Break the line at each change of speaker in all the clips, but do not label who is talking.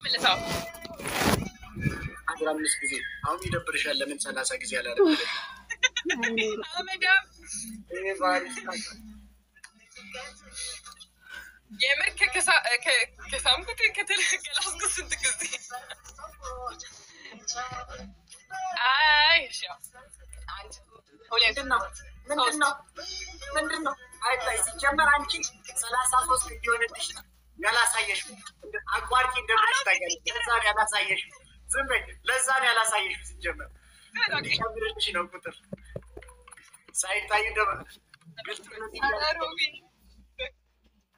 ملساو
أنا مش كذي أو ميدا برشة لمن سنة ساكزي على ربي
مدام
إيه فارس
يمر كسام كتل كلاس قصة كذي شو عند
من دنا هاي تايسي جمر عنكي سلاسة فوس فيديو ندشنا يلا سايش أكبر كي دبلش تاجر لزان يلا سايش زمن لزان يلا سايش بس جمر كاميرا شنو كتر سايد تايو دبل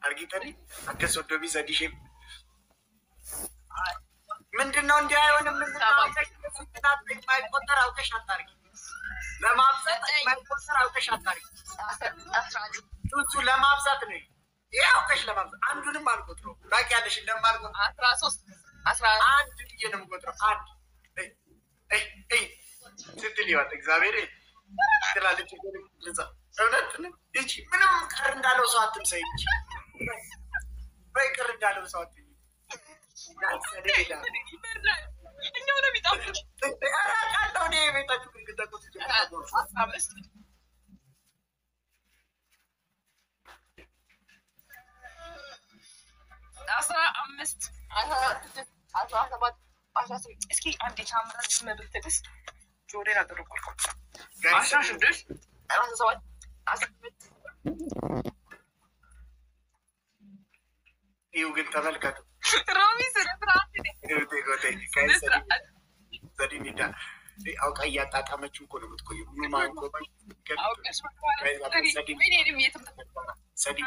أرجيتني أكسر دوبي زاديشيم من دنا ندي أيوة من دنا ما يقدر أو كشاتاري لما أبزت ما يقدر أو كشاتاري توتو لما أبزتني يا أو كش لما أبزت عندنا ما نقدره باقي على شيء لما نقدر عند يجينا نقدره عند أي ستلي وات إكزاميري كلا لتجري لذا أنا يجي منهم كارن دالو ساعتم سيجي بيكرن دالو ساعتم لا سديدا
إني ولا بيتعمل
أنا كاتوني بيتاجو كده كوسي
እስኪ አንዴ ካሜራ ዝም ብትልስ ጆሮዬን አደረኩልኩ 16 17
ይው ግን ተመልከቱ
ሮሚ ስለፍራንት
ዘዲኒዳ አውቃ እያጣጣመችው እኮ ነው የምትቆየው። ምን ማንቆ
አውቀሽ እኔንም የትም
ሰዲ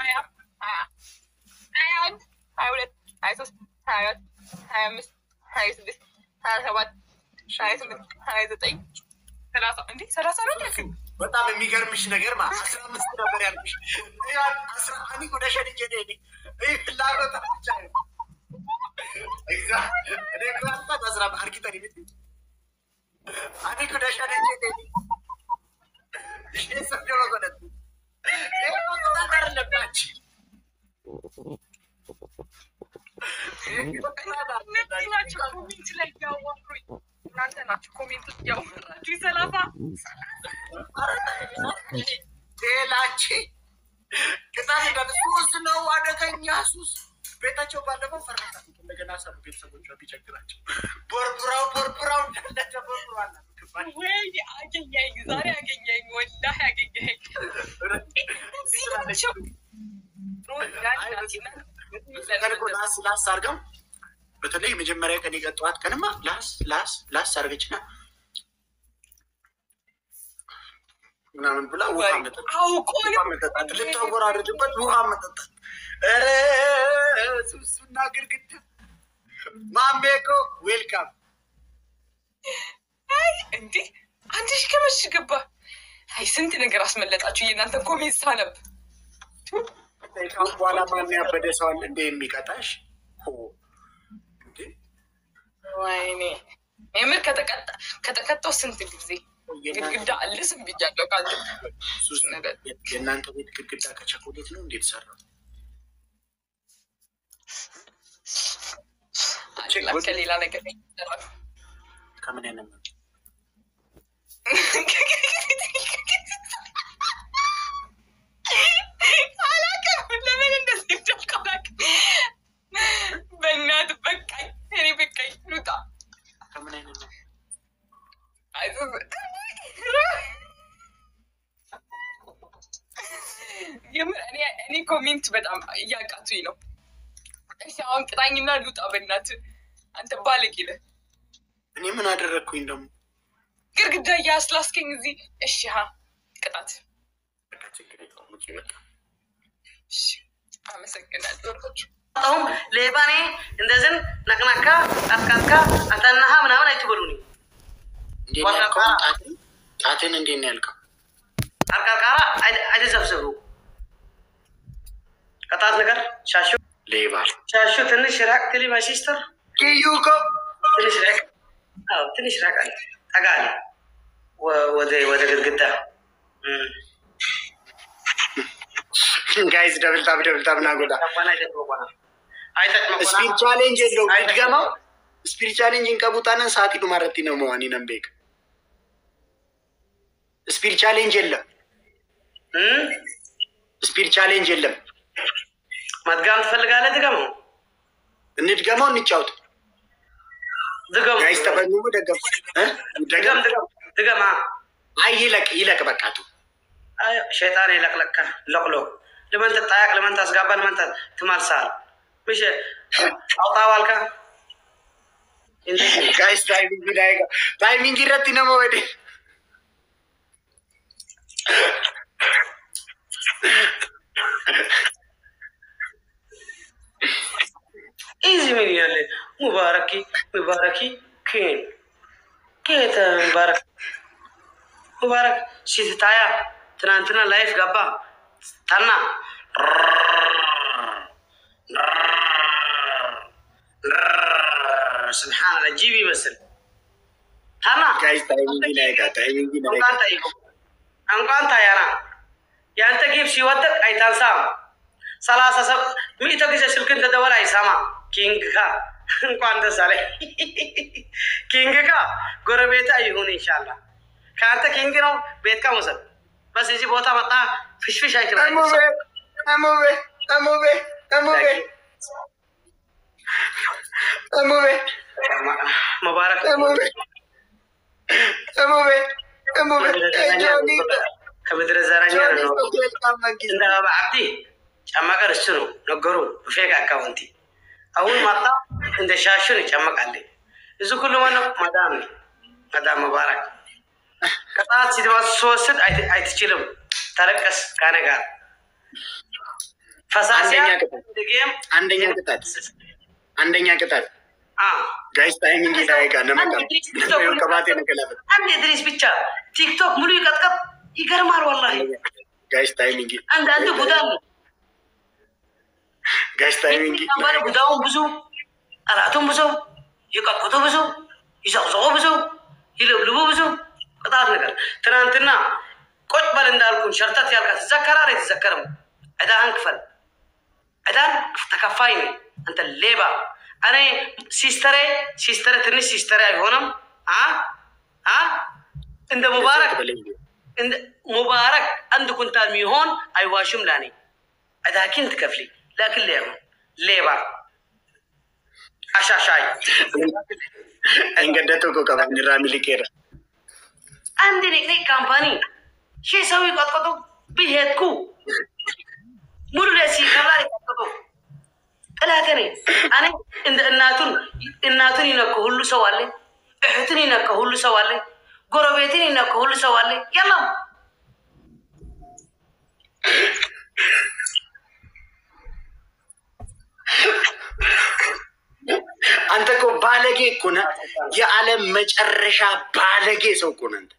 21 22 23 24 25 26 27 28 29 30 እንዴ 30 ነው ያልኩኝ።
በጣም የሚገርምሽ ነገር 15 ነበር ያልኩሽ። ያን 11 ወደ ሸድጄ ነኝ ፍላጎት ብቻ ነው ኤግዛክት እኔ ክላስ አስራ አርጊተሪ ቤት አኔ ወደ ሸድጄ ነኝ እሺ ሰደው ወገነት ይሄ ተጣጣር ለባች ኮሜንት ላይ ያወሩኝ እናንተ ናችሁ። ኮሜንት ያወራችሁ ሰላሳ ሌላች ቅጣት እንደሱስ ነው አደገኛ ሱስ ቤታቸው ባለፈው ፈረታ እንደገና ሰሩ ቤተሰቦቿ ቢቸግራቸው ቦርቡራው እንደተቦርቡራና
ወይ አገኘኝ ዛሬ አገኘኝ ወላሂ አገኘኝ
ላስ አርገው በተለይ መጀመሪያ ቀን የቀጠዋት ቀንማ ላስ አርገችና ምናምን ብላ ውሃ መጠጣት ልታወራረድበት ውሃ መጠጣት ኧረ ሱሱና ግርግዳ ማሜኮ ዌልካም
አይ እንዴ አንቺ ከመሽ ገባ አይ ስንት ነገር አስመለጣችሁ የእናንተ ኮሜንት ሳነብ
ከአሁን በኋላ ማን ያበደ ሰው አለ እንደ የሚቀጣሽ እንዴ
ወይኔ የምር ከተቀጣው ስንት ጊዜ ግድግዳ አልስም ብያለሁ ካንተ ሱስ ነገር
የእናንተ ቤት ግድግዳ ከቸኮሌት ነው እንዴት ሰራው
ከሌላ ነገር
ከምን ያነም
ለምን እንደዚህ ደልቀባክ በእናት በቃኝ እኔ በቃኝ ሉጣ
ከምን አይነት ነው
እኔ ኮሜንት በጣም እያቃቱኝ ነው። እሺ አሁን ቅጣኝና ሉጣ በእናት አንተ ባለጌ ነህ።
እኔ ምን አደረግኩኝ ደግሞ
ግርግዳ እያስላስከኝ እዚህ እሺ ቅጣት አመሰግናለሁ።
አሁን ሌባኔ እንደዚህ ነቅናካ አስካካ አንተናሃ ምናምን አይትበሉኝ
ጣቴን እንዴት ነው ያልከው?
አርቃቃራ አይተሰብሰቡ ቅጣት ነገር ሻሹ
ሌባ
ሻሹ ትንሽ ራቅ ትሊ ማይ ሲስተር
ኪዩኮ
ትንሽ ራቅ ጠጋል ወደ ግድግዳ
ጋይዝ ደብል ታብ ናጎዳ ስፒድ ቻሌንጅ የለውም። spirit challenge in kabutanan saati dumarratti namoonni nan beek. Spirit challenge የለም spirit challenge የለም
መድጋም ትፈልጋለህ ድገመው
እንድገመው እንጫወት ድገም ጋይስ ተፈንሙ ድገም አይ ይለቅ በቃቱ
አይ ሸይጣን ይለቅለካ ለቅሎ ለምን ተጣያቅ ለምን ታስጋባ ለምን ትማልሳል ምሽ አውጣዋልካ
ጋይስ ታይሚንግ ይረቲ ነው ወዴ
ايزي من يالي مباركي كين كيت مبارك شيت تايا تنانتنا لايف غابا تنا سبحان الله جيبي مثل تنا
guys timing
انقان تايانا يانتا كيف شي ودك اي تنسام سلاسة سب ميتا كيسا سلكن تدور اي ساما كينغ كا انقان تسالي كينغ كا غور بيتا يهون ان شاء الله كانتا كينغ نو بيت كا مسل بس يجي بوتا مطا فش اي تبا
اموبي
مبارك كمدر زرانيا نو እንደ አብዲ ጨመቀር እሱ ነው ነገሩ በፌክ አካውንቲ አሁን ማጣ እንደ ሻሹን ጨመቃለ እሱ ሁሉ ማለት ማዳም ሙባረክ ከጣት ሲወስድ አይትችልም ተረቀስ ካነ ጋር ፈሳሲያ ደገም አንደኛ ቅጣት ጋይስ ታይሚንግ ይዳይጋ ነመጣ ነው ከባቴ ነገላበት አንዴ ድሪስ ብቻ ቲክቶክ ሙሉ ይቀጥቀጥ ይገርማል والله
ጋይስ ታይሚንግ
አንዳንዱ ጉዳም
ጋይስ ታይሚንግ
አንባለ ጉዳው ብዙ አላቱም ብዙ ይቀጥቁቱ ብዙ ይዘቅዘቁ ብዙ ይልብልቡ ብዙ ቅጣት ነገር ትናንትና ቆጭ ባል እንዳልኩን ሸርተት ያልካት ተዘከራለ ተዘከረም አዳን ክፈል አዳን ተከፋይ ነኝ አንተ ሌባ እኔ ሲስተሬ ትንሽ ሲስተሬ አይሆንም እንደ ሙባረክ አንድ ኩንታል ሚሆን አይዋሽም ላኔ አዳኪን ትከፍሊ لكن ليبا አሻሻይ
እንገደቱ ከካምኒ ራሚ ሊከራ
አንድ ነኝ ካምፓኒ ሺሰው ይቆጥቆጡ ቢሄድኩ ሙሉ ለሲ ከላሪ ቆጥቆጡ ጥላተኔ አኔ እንደ እናቱን ይነኩ ሁሉ ሰው አለ እህቱን ይነኩ ሁሉ ሰው አለ ጎረቤትን ይነኩ ሁሉ ሰው አለ ያለም
አንተ እኮ ባለጌ እኮ ነህ የዓለም መጨረሻ ባለጌ ሰው እኮ ነህ አንተ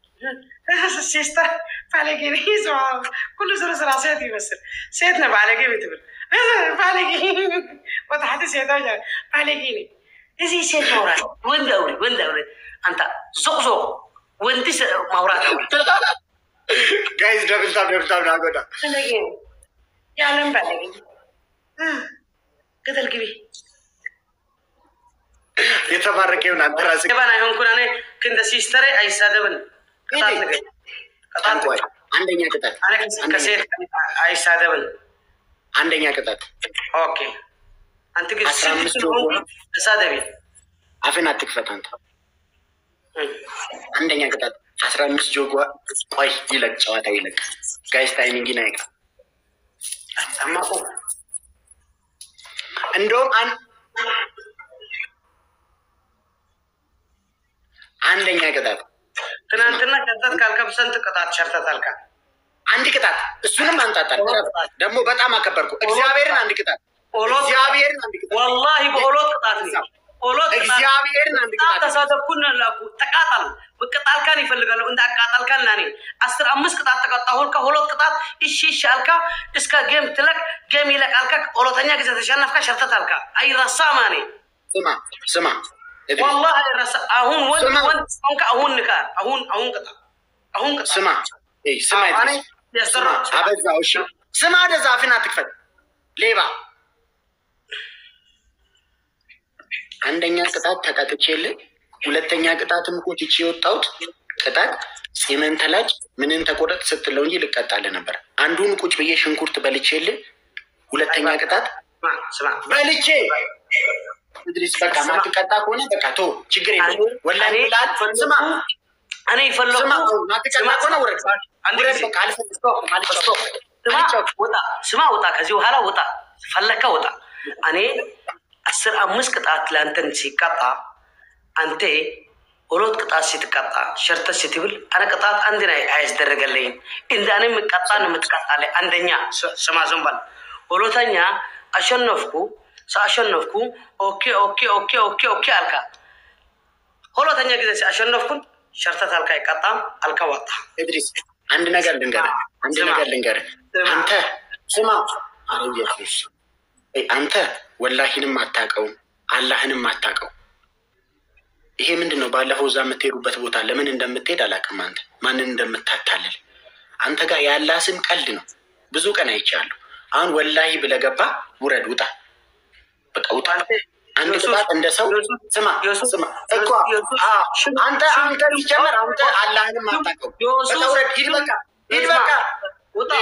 ሲስተር ባለጌ ነህ ሰው ሁሉ ስራ ሴት ይመስል ሴት ነው ባለጌ ብትብል ባለጌ ወጣት ሴት ባለጌ ነህ እዚህ ሴት ማውራት ወንድ አውሪ አንተ ዞቅዞ ወንድ ማውራት
ጋይስ ደብልታ ናጎዳ
ያለም ባለጌ ገደል ግቢ
የተባረከውን አንተ ራስህ
ገባና ይሆንኩና እኔ ክንደ ሲስተር አይሳደብን
ቅጣት አንደኛ ቅጣት
ከሴት አይሳደብን
አንደኛ ቅጣት
ኦኬ አንተ ግን 15 ተሳደቢ
አፍን አትክፈት አንተ አንደኛ ቅጣት 15 ጆጓ ቆይ ይለቅ ጨዋታ ይለቅ ጋይስ ታይሚንግ ይናይካ አማቆ እንደውም አንደኛ ቅጣት
ትናንትና ቅጣት ካልከብሰንት ቅጣት ሸርተት አልካ
አንድ ቅጣት እሱንም አንጣጣል ደግሞ በጣም አከበርኩ እግዚአብሔርን አንድ ቅጣት
والله بقولك قطعتني قولك
እግዚአብሔርን አንድ ቅጣት
ተሳደብኩና ላኩ ተቃጣል በቅጣል ካን ይፈልጋሉ እንደ አቃጣል ካን ናኔ 15 ቅጣት ተቀጣሁን ከሁለት ቅጣት እሺ አልካ እስከ ጌም ትለቅ ጌም ይለቃልካ ኦሮተኛ ግዜ ተሸነፍካ ሸርተት አልካ አይረሳማኔ
ስማ
والله አይረሳ አሁን ወንድ ስንካ አሁን ቅጣ
ስማ ስማ
እኔ ያሰራ
አበዛው እሺ ስማ ደዛፍና አትክፈት ሌባ
አንደኛ ቅጣት ተቀጥቼልህ፣ ሁለተኛ ቅጣትም እኮ ትቼ የወጣሁት ቅጣት ጺምን ተላጭ ምንን ተቆረጥ ስትለው እንጂ ልቀጣልህ ነበር። አንዱን ቁጭ ብዬ ሽንኩርት በልቼልህ፣ ሁለተኛ ቅጣት በልቼ ድሪስ በቃ ማትቀጣ ከሆነ በቃ ቶ ችግር የለም። ወላሂ ብላል። ስማ
እኔ ይፈለኩ
ማትቀጣ ከሆነ ወረድ በቃ
ስማ ውጣ፣ ከዚህ በኋላ ውጣ፣ ፈለከ ውጣ። እኔ 15 ቅጣት ለአንተን ሲቀጣ አንተ ሁለት ቅጣት ስትቀጣ ሸርተ ስትብል አነ ቅጣት አንድ ላይ አያስደረገልኝ እንዳኔ ምቀጣ ነው የምትቀጣለ። አንደኛ ስማ ዘንባል፣ ሁለተኛ አሸነፍኩ ሳሸነፍኩ ኦኬ ኦኬ ኦኬ ኦኬ ኦኬ አልካ። ሁለተኛ ጊዜ ሲያሸነፍኩን ሸርተት አልካ ይቀጣም አልካ ወጣ።
ኢድሪስ አንድ ነገር ልንገርህ፣ አንተ ስማ አረየሽ አንተ ወላሂንም አታውቀው አላህንም አታውቀው። ይሄ ምንድን ነው? ባለፈው እዛ የምትሄዱበት ቦታ ለምን እንደምትሄድ አላውቅም። አንተ ማንን እንደምታታልል አንተ ጋር ያለ ስም ቀልድ ነው። ብዙ ቀን አይቻለሁ። አሁን ወላሂ ብለህ ገባ፣ ውረድ፣ ውጣ፣ በቃ ውጣ። አንድ ቅጣት እንደ ሰው ስማ እኮ አንተ ሲጀመር አንተ አላህንም አታውቀው። በቃ ውረድ፣ ሂድ፣ በቃ ሂድ፣ በቃ ውጣ።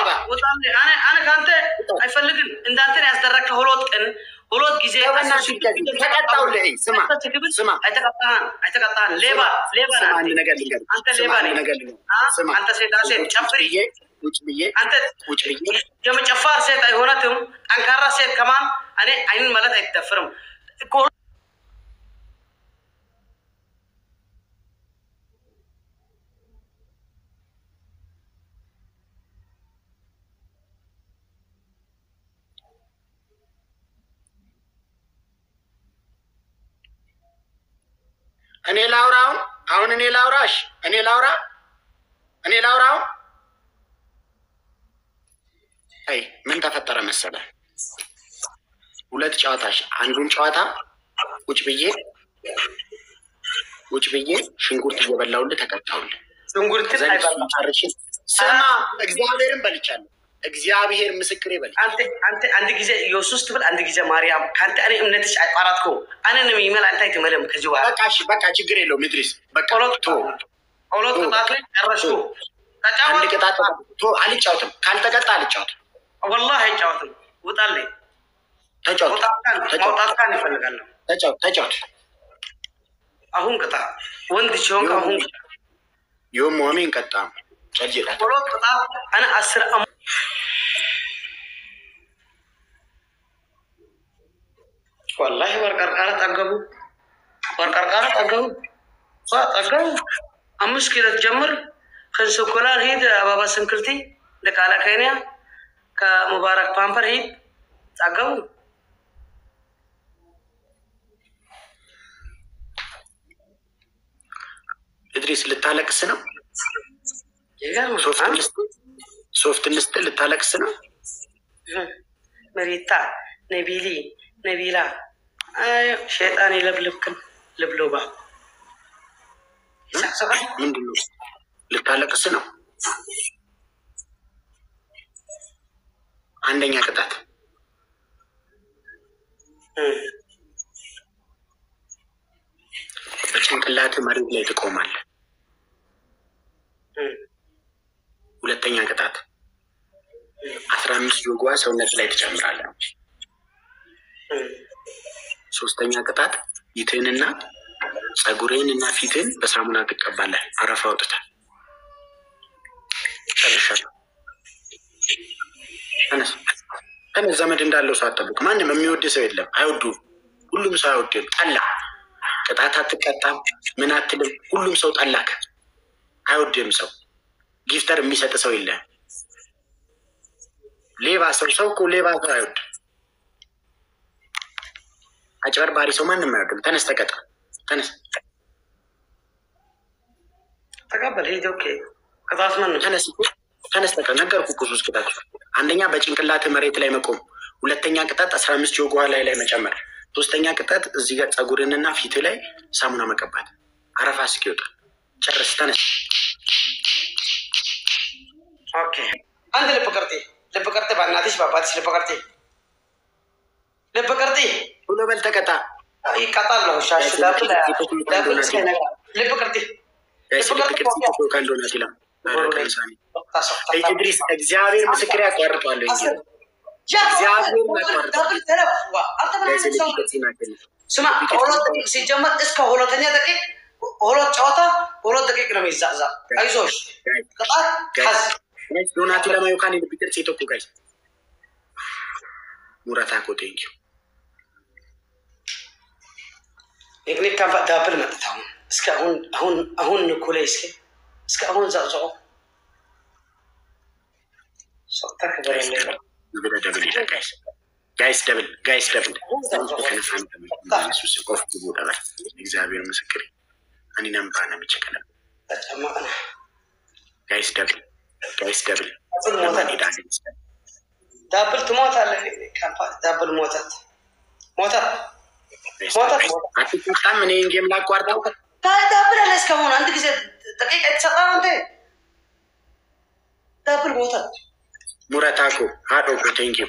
አነ ከአንተ አይፈልግም። እንዳንተን ያስደረከ ሁለት ጊዜ
ተቀጣውልህ። ስማ
አይተቀጣህን ሌባ
አንድ ነገር ልንገርህ፣
አንተ ሌባ ነህ። አንተ ሴት ጨፍሪ አንተ የመጨፋር ሴት አይሆነትም። ጠንካራ ሴት ከማን እኔ አይንን ማለት አይደፍርም።
እኔ ላውራውን አሁን እኔ ላውራሽ እኔ ላውራውን አይ ምን ተፈጠረ መሰለ፣ ሁለት ጨዋታሽ አንዱን ጨዋታ ቁጭ ብዬ ሽንኩርት እየበላሁልህ ተቀጣሁልህ።
ሽንኩርት አይበላም።
ስማ እግዚአብሔርን በልቻለሁ። እግዚአብሔር ምስክሬ በል።
አንተ አንድ ጊዜ ኢየሱስ ትብል፣ አንድ ጊዜ ማርያም። ካንተ እኔ እምነትሽ አይቋራጥኩ አነንም ይመል አንተ አይተመለም። ከዚህ በኋላ
በቃ እሺ፣ በቃ ችግር የለውም ኢድሪስ። በቃ
ሁለት ቅጣት ላይ ጨረስኩ።
አንድ ቅጣት አልጫወትም፣ ካልተቀጣ አልጫወትም።
ወላሂ አይጫወትም። ውጣልኝ።
ተጫወት።
መውጣት ካን ይፈልጋለሁ።
ተጫወት።
አሁን ቅጣ ወንድ ሲሆን አሁን
يوم وامين قطام جلجل
انا اسر والله ورقرقره طقبو فطقبو امس كده تجمر خنسكولار هيد بابا سنكرتي لقالا كينيا كمبارك بامبر هيد طقبو
إدريس ልታለቅስ ነው? ሶፍት እንስጥ ልታለቅስ ነው?
መሪታ ነቢላ ሸይጣን ይለብልብክን ልብሎባ
ምንድን ነው? ልታለቅስ ነው? አንደኛ ቅጣት በጭንቅላት መሬት ላይ ትቆማለህ። ሁለተኛ ቅጣት 15 ጆጓ ሰውነት ላይ ትጨምራለህ። ሶስተኛ ቅጣት ፊትህንና ጸጉርህንና ፊትህን በሳሙና ትቀባለህ። አረፋ አውጥተህ ጨርሻለሁ። ተነስ። ዘመድ እንዳለው ሰው አጠብቅ። ማንም የሚወድ ሰው የለም። አይወዱም። ሁሉም ሰው አይወድም። ጠላ ቅጣት አትቀጣም፣ ምን አትልም። ሁሉም ሰው ጠላክ፣ አይወድም። ሰው ጊፍተር የሚሰጥ ሰው የለም። ሌባ ሰው እኮ ሌባ ሰው አይወድም። አጭበርባሪ ሰው ማንም አይወድም። ተነስ፣ ተቀጣ። ተነስ፣
ተቀበል። ሂድ። ኦኬ፣ ቅጣት ምን ነው?
ተነስ፣ ተቀጣ። ነገርኩህ እኮ ሶስት ቅጣት። አንደኛ በጭንቅላት መሬት ላይ መቆም፣ ሁለተኛ ቅጣት 15 ጆግ ውሃ ላይ መጨመር፣ ሶስተኛ ቅጣት እዚህ ጋር ጸጉርንና ፊት ላይ ሳሙና መቀባት። አረፋ እስኪወጣ ጨርስ። ተነስ።
ኦኬ። አንድ ልብ ቀርጤ በእናትሽ በአባትሽ ልብ ቀርጤ
ብሎ በል። ተቀጣ።
ይቀጣል ነው ሻሽ ዳብል ዳብል ሲነጋ ልብ ቅርጥ
ከንዶና ሲላ ኢድሪስ እግዚአብሔር ምስክር ያቋርጣሉ
ስማ ሲጀመር እስከ ሁለተኛ ደቂቅ ሁለት ጨዋታ 2 ደቂቅ ነው የሚዛዛ አይዞሽ
ዶናቱ ለማዩካን ቢቅርጽ ኢትዮጵያ ጋይስ ሙራታኮ ቴንክ ዩ
ቴክኒክ ካምፓ ዳብል መጥታው እስከ አሁን ንኩሌ እስከ አሁን ዛዛው ሶታክ በረለ
ደብል ጋይስ ደብል ከነፋን ኢየሱስ ቆፍ ጉዳላ እግዚአብሔር ምስክር አኒናም ባና ምቸከለ
ተጨማቀና
ጋይስ ደብል
ዳብል ትሞታለህ ካምፓ ዳብል ሞታት
አትጣም እኔ እንጌም ላቋርጠው
ዳብል እስከሆነ አንድ ጊዜ ደቂቃ የተሰጣው አንተ ዳብል ሞታት
ሙራታኮ ሃዶኮ ቴንክ ዩ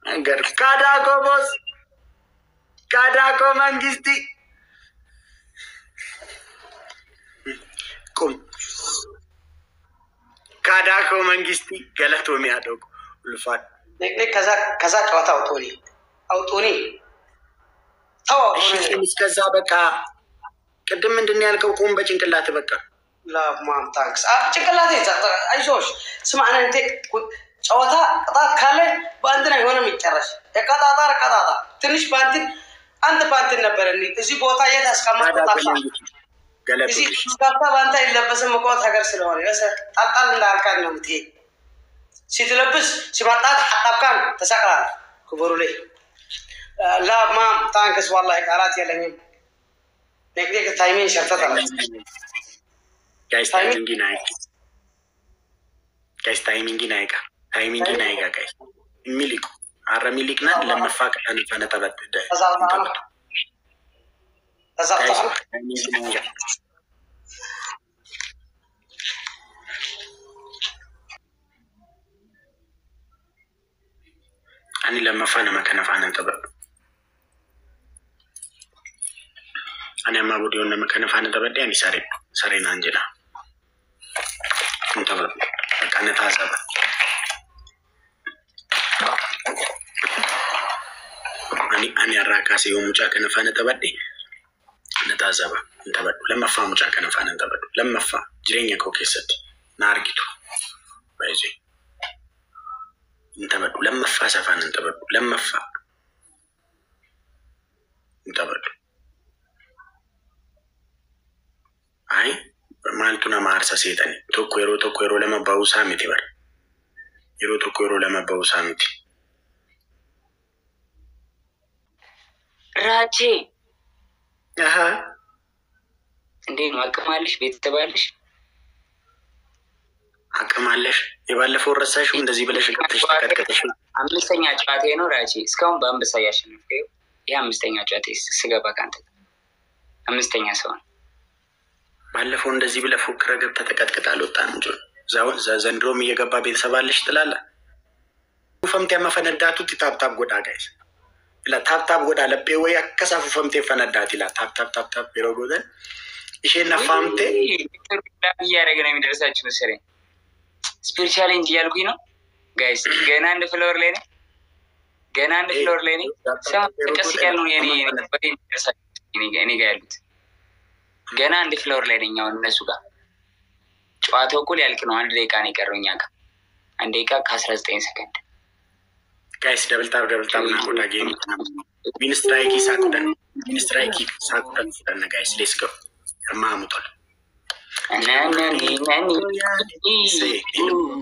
አንገር ካዳኮ ቦስ ካዳኮ መንግስቲ ቁም ካዳኮ መንግስቲ ገለቶ የሚያደርጉ ልፋት
ከዛ ጨዋታ አውጦኒ
እስከዛ በቃ ቅድም ምንድነው ያልከው? ቁም በጭንቅላት በቃ
ለማም ታክስ ጭንቅላቴ አይዞሽ ስማና እንት ጨዋታ ቅጣት ካለ በአንድ ላይ ሆነ የሚጨረስ የቀጣጣ ትንሽ አንድ ባንት ነበር እዚህ ቦታ የት አስቀመጥኩት እዚህ ስታታ ባንታ ይለበስ መቆት ሀገር ስለሆነ ጣጣል እንዳልካን ነው የምትሄድ ሲትለብስ ሲማጣት ሐጣብካን ተሰቅራል ክብሩ ላይ ለማም ታንክስ والله ቃላት የለኝም ቴክኒክ ታይሚንግ ሸርተታል
ጋይስ ታይሚንግ ናይጋ ጋይስ ሚሊክ አረ ሚሊክና ለመፋቅ አንፈነ ተበደደ አኒ ለመፋነ መከነፋነ ተበደ أنا ما بدي أقول لما كان فانا تبدي يعني سارين أنجلا انتبه كانت هذا أنا الراكاسي يوم جا كان فانا تبدي نتازبا انتبه لما فا مجا كان فانا تبدي لما فا جرينيا كوكيست نارجتو بايزي انتبه لما فا سفانا انتبه لما فا انتبه አይ ማልቱና ማርሳ ሰይጣን ቶኮሮ ለማባው ሳሚት ይበር ቶኮሮ ለማባው ሳሚት
ራቼ እንዴ ነው አቅማለሽ ቤተሰባለሽ
አቅማለሽ የባለፈው ረሳሽው እንደዚህ ብለሽ ከተሽ ተከተሽ
አምስተኛ ጨዋታ ነው ራቼ እስካሁን በአንበሳ ያሸነፈው ይሄ አምስተኛ ጨዋታ ስገባ ካንተ አምስተኛ ሰው ባለፈው እንደዚህ ብለህ ፎክረህ ገብተህ ተቀጥቅጣ አልወጣም እንጂ ዘንድሮም እየገባ ቤተሰብ አለሽ ትላለህ። ፈምቴ መፈነዳቱ ታብታብ ጎዳ ጋይስ ኢላ ታብታብ ጎዳ ለቤ ወይ አከሳፉ ፈምቴ ፈነዳት ኢላ ታብታብ ቢሮ ጎዳ እሺና ፈምቴ ያረገ ነው የሚደርሳችሁ መሰለኝ። ስፒሪቹዋል እንጂ ያልኩኝ ነው ጋይስ። ገና አንድ ፍሎር ላይ ነው ሰው ተቀስቀል ነው የኔ እኔ ጋር ያሉት ገና አንድ ፍሎር ላይ ነኝ። አሁን እነሱ ጋር ጨዋታው እኮ ሊያልቅ ነው። 1 ደቂቃ ነው የቀረው እኛ ጋር 1 ደቂቃ ከ19 ሰከንድ
ጋይስ ደብል ታብ እና ጎዳ ጌም ዊን ስትራይክ ሳቁደን ጋይስ ሌትስ ጎ ማሙቶል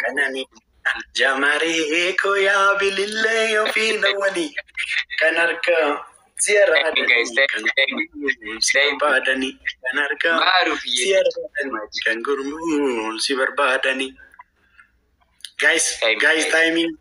ከናኒ ጃማሬ ኮያ ቢልለ ዮፊና ወኒ ከናርካ زيارة guys, badani kanarka ziyara kan gurmun si barbadani guys timing